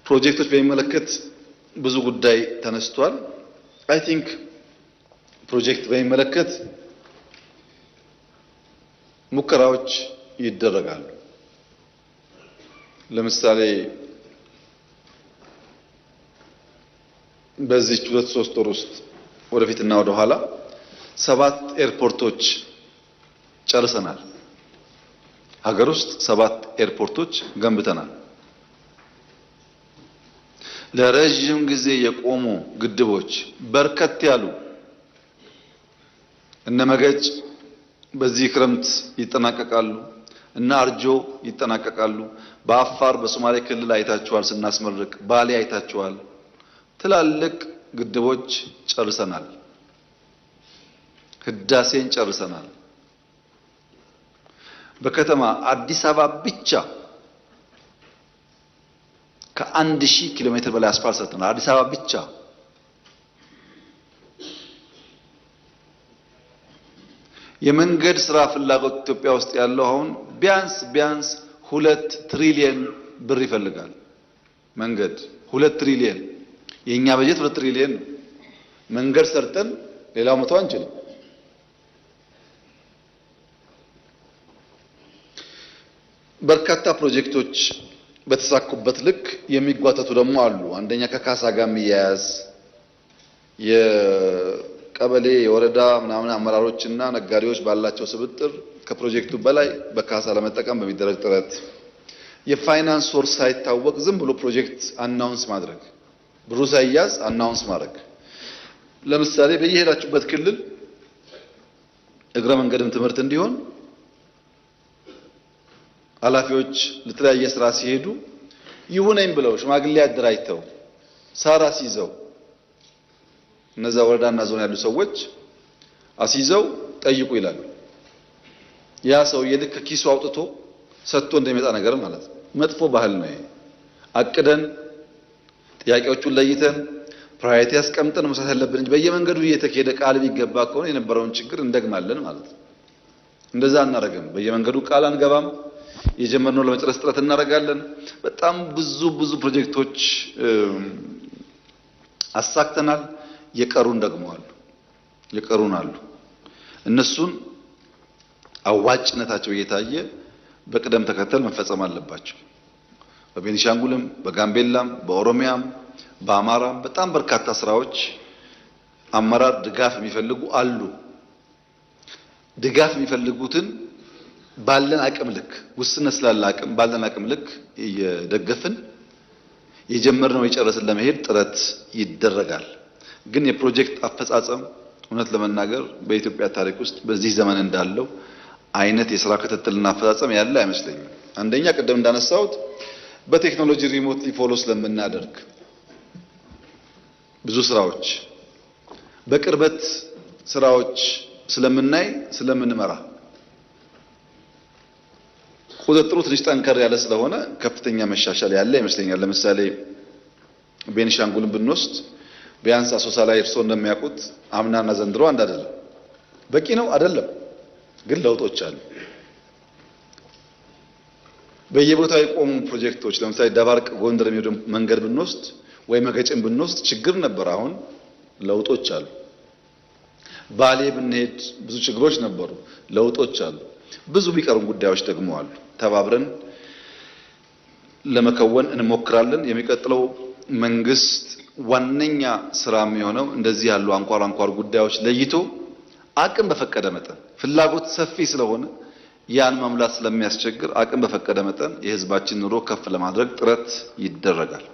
ፕሮጀክቶች በሚመለከት ብዙ ጉዳይ ተነስቷል። አይ ቲንክ ፕሮጀክት በሚመለከት ሙከራዎች ይደረጋሉ። ለምሳሌ በዚህ 2-3 ወር ውስጥ ወደፊትና ወደ ኋላ 7 ኤርፖርቶች ጨርሰናል። ሀገር ውስጥ 7 ኤርፖርቶች ገንብተናል። ለረጅም ጊዜ የቆሙ ግድቦች በርከት ያሉ እነ መገጭ በዚህ ክረምት ይጠናቀቃሉ፣ እና አርጆ ይጠናቀቃሉ። በአፋር በሶማሌ ክልል አይታችኋል ስናስመርቅ፣ ባሌ አይታችኋል። ትላልቅ ግድቦች ጨርሰናል። ህዳሴን ጨርሰናል። በከተማ አዲስ አበባ ብቻ ከ1000 ኪሎ ሜትር በላይ አስፋልት ሰርተናል። አዲስ አበባ ብቻ የመንገድ ስራ ፍላጎት ኢትዮጵያ ውስጥ ያለው አሁን ቢያንስ 2 ትሪሊየን ብር ይፈልጋል። መንገድ 2 ትሪሊየን፣ የኛ በጀት 2 ትሪሊየን ነው። መንገድ ሰርተን ሌላው መተው አንችልም። በርካታ ፕሮጀክቶች በተሳኩበት ልክ የሚጓተቱ ደግሞ አሉ። አንደኛ ከካሳ ጋር የሚያያዝ የቀበሌ የወረዳ ምናምን አመራሮችና ነጋዴዎች ባላቸው ስብጥር ከፕሮጀክቱ በላይ በካሳ ለመጠቀም በሚደረግ ጥረት፣ የፋይናንስ ሶርስ ሳይታወቅ ዝም ብሎ ፕሮጀክት አናውንስ ማድረግ፣ ብሩ ሳይያዝ አናውንስ ማድረግ። ለምሳሌ በየሄዳችሁበት ክልል እግረ መንገድም ትምህርት እንዲሆን ኃላፊዎች ለተለያየ ስራ ሲሄዱ ይሁነኝ ብለው ሽማግሌ አደራጅተው ሳራ ሲይዘው እነዛ ወረዳና ዞን ያሉ ሰዎች አሲዘው ጠይቁ ይላሉ። ያ ሰውዬ ልክ ከኪሱ አውጥቶ ሰጥቶ እንደሚመጣ ነገር ማለት ነው። መጥፎ ባህል ነው ይሄ። አቅደን ጥያቄዎቹን ለይተን ፕራዮሪቲ አስቀምጠን መስራት ያለብን እንጂ በየመንገዱ እየተከሄደ ቃል ቢገባ ከሆነ የነበረውን ችግር እንደግማለን ማለት ነው። እንደዛ እናደርግም። በየመንገዱ ቃል አንገባም። የጀመርነው ለመጨረስ ጥረት እናደርጋለን። በጣም ብዙ ፕሮጀክቶች አሳክተናል። የቀሩን ደግሞ አሉ፣ የቀሩን አሉ። እነሱን አዋጭነታቸው እየታየ በቅደም ተከተል መፈጸም አለባቸው። በቤኒሻንጉልም፣ በጋምቤላም፣ በኦሮሚያም፣ በአማራም በጣም በርካታ ስራዎች አመራር ድጋፍ የሚፈልጉ አሉ። ድጋፍ የሚፈልጉትን ባለን አቅም ልክ ውስንነት ስላለ አቅም ባለን አቅም ልክ እየደገፍን የጀመርነው የጨረስን ለመሄድ ጥረት ይደረጋል። ግን የፕሮጀክት አፈጻጸም እውነት ለመናገር በኢትዮጵያ ታሪክ ውስጥ በዚህ ዘመን እንዳለው አይነት የሥራ ክትትልና አፈጻጸም ያለ አይመስለኝም። አንደኛ ቀደም እንዳነሳሁት በቴክኖሎጂ ሪሞትሊ ፎሎ ስለምናደርግ ብዙ ስራዎች በቅርበት ስራዎች ስለምናይ ስለምንመራ ቁጥጥሩ ትንሽ ጠንከር ያለ ስለሆነ ከፍተኛ መሻሻል ያለ ይመስለኛል። ለምሳሌ ቤኒሻንጉልን ብንወስድ ቢያንስ አሶሳ ላይ እርሶ እንደሚያውቁት አምናና ዘንድሮ አንድ አይደለም። በቂ ነው አይደለም፣ ግን ለውጦች አሉ። በየቦታው የቆሙ ፕሮጀክቶች ለምሳሌ ደባርቅ ጎንደር የሚወስድ መንገድ ብንወስድ ወይ መገጭን ብንወስድ ችግር ነበር። አሁን ለውጦች አሉ። ባሌ ብንሄድ ብዙ ችግሮች ነበሩ፣ ለውጦች አሉ። ብዙ ቢቀሩን ጉዳዮች ደግሞ አሉ። ተባብረን ለመከወን እንሞክራለን። የሚቀጥለው መንግስት ዋነኛ ስራ የሚሆነው እንደዚህ ያሉ አንኳር ጉዳዮች ለይቶ አቅም በፈቀደ መጠን ፍላጎት ሰፊ ስለሆነ ያን ማምላት ስለሚያስቸግር አቅም በፈቀደ መጠን የህዝባችን ኑሮ ከፍ ለማድረግ ጥረት ይደረጋል።